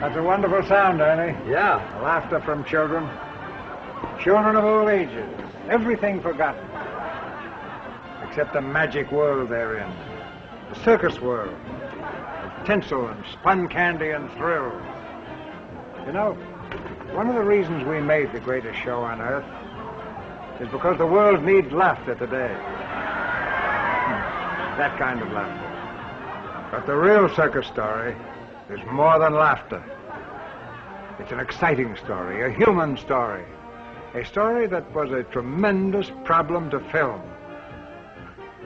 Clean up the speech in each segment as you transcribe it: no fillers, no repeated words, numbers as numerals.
That's a wonderful sound, Ernie. Yeah. Laughter from children. Children of all ages. Everything forgotten. Except the magic world they're in. The circus world. Of tinsel and spun candy and thrills. You know, one of the reasons we made the greatest show on earth is because the world needs laughter today. That kind of laughter. But the real circus story is more than laughter. It's an exciting story, a human story. A story that was a tremendous problem to film.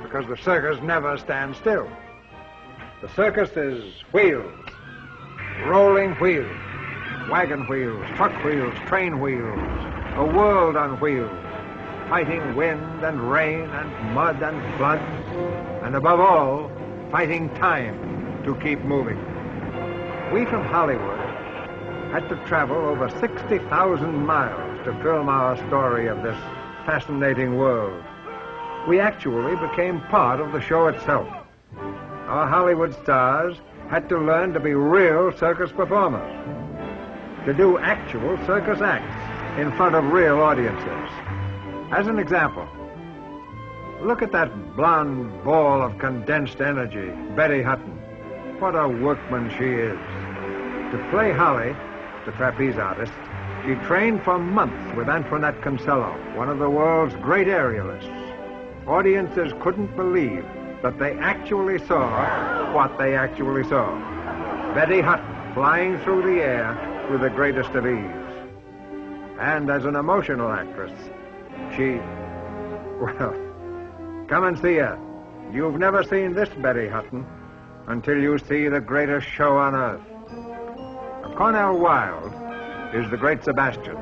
Because the circus never stands still. The circus is wheels, rolling wheels, wagon wheels, truck wheels, train wheels, a world on wheels, fighting wind and rain and mud and flood, and above all, fighting time to keep moving. We from Hollywood had to travel over 60,000 miles to film our story of this fascinating world. We actually became part of the show itself. Our Hollywood stars had to learn to be real circus performers, to do actual circus acts in front of real audiences. As an example, look at that blonde ball of condensed energy, Betty Hutton. What a workman she is. To play Holly, the trapeze artist, she trained for months with Antoinette Consello, one of the world's great aerialists. Audiences couldn't believe that they actually saw what they actually saw. Betty Hutton flying through the air with the greatest of ease. And as an emotional actress, well, come and see her. You've never seen this Betty Hutton until you see the greatest show on earth. Cornell Wilde is the great Sebastian,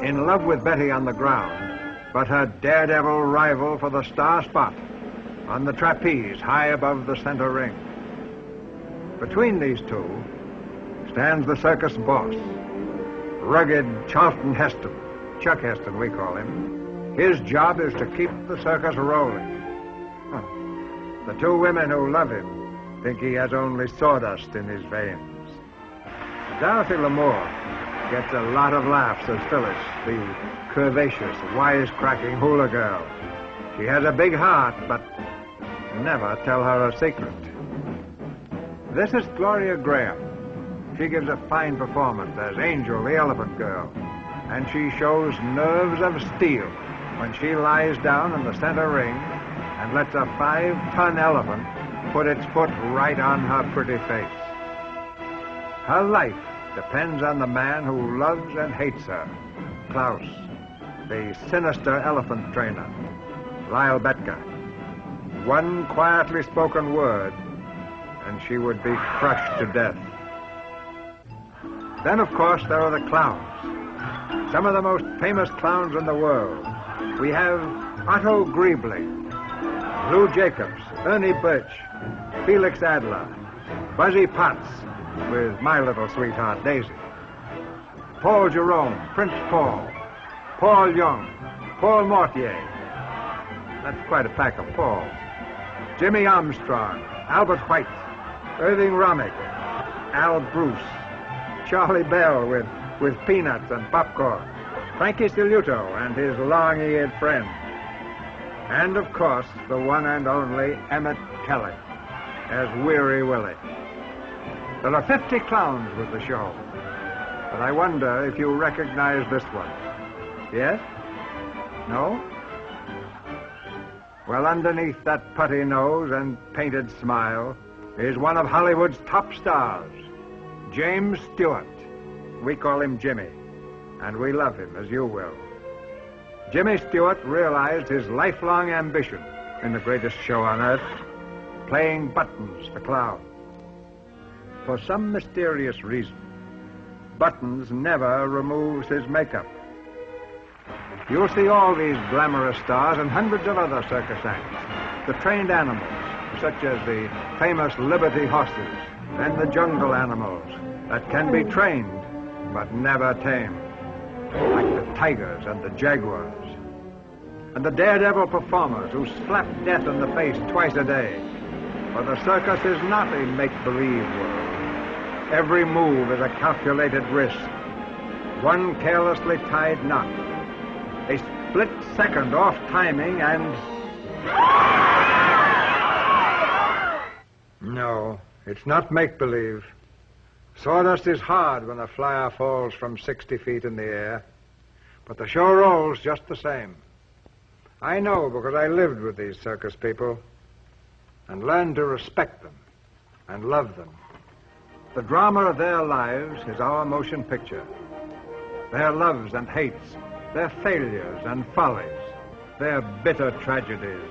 in love with Betty on the ground, but her daredevil rival for the star spot on the trapeze high above the center ring. Between these two stands the circus boss, rugged Charlton Heston, Chuck Heston we call him. His job is to keep the circus rolling. The two women who love him think he has only sawdust in his veins. Dorothy Lamour gets a lot of laughs as Phyllis, the curvaceous, wisecracking hula girl. She has a big heart, but never tell her a secret. This is Gloria Graham. She gives a fine performance as Angel, the elephant girl, and she shows nerves of steel when she lies down in the center ring and lets a 5-ton elephant put its foot right on her pretty face. Her life depends on the man who loves and hates her, Klaus, the sinister elephant trainer, Lyle Betka. One quietly spoken word, and she would be crushed to death. Then, of course, there are the clowns, some of the most famous clowns in the world. We have Otto Griebling, Lou Jacobs, Ernie Birch, Felix Adler, Buzzy Potts, with my little sweetheart, Daisy. Paul Jerome, Prince Paul, Paul Young, Paul Mortier. That's quite a pack of Pauls. Jimmy Armstrong, Albert White, Irving Romick, Al Bruce, Charlie Bell with peanuts and popcorn, Frankie Stiluto and his long-eared friend, and, of course, the one and only Emmett Kelly as Weary Willie. There are 50 clowns with the show, but I wonder if you recognize this one. Yes? No? Well, underneath that putty nose and painted smile is one of Hollywood's top stars, James Stewart. We call him Jimmy, and we love him, as you will. Jimmy Stewart realized his lifelong ambition in the greatest show on earth, playing Buttons, the clown. For some mysterious reason, Buttons never removes his makeup. You'll see all these glamorous stars and hundreds of other circus acts. The trained animals, such as the famous Liberty horses, and the jungle animals that can be trained but never tamed, like the tigers and the jaguars. And the daredevil performers who slap death in the face twice a day. For the circus is not a make-believe world. Every move is a calculated risk. One carelessly tied knot. A split second off timing and... No, it's not make-believe. Sawdust is hard when a flyer falls from 60 feet in the air, but the show rolls just the same. I know because I lived with these circus people and learned to respect them and love them. The drama of their lives is our motion picture. Their loves and hates, their failures and follies, their bitter tragedies,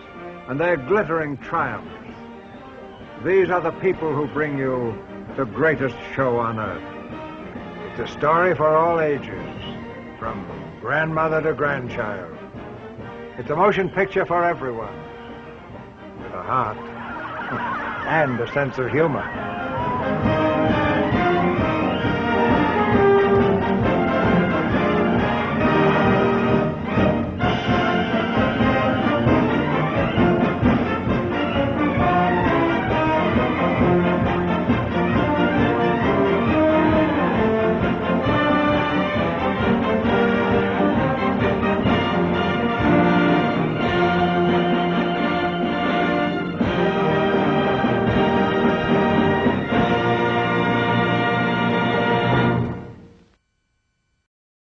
and their glittering triumphs. These are the people who bring you the greatest show on earth. It's a story for all ages, from grandmother to grandchild. It's a motion picture for everyone, with a heart and a sense of humor.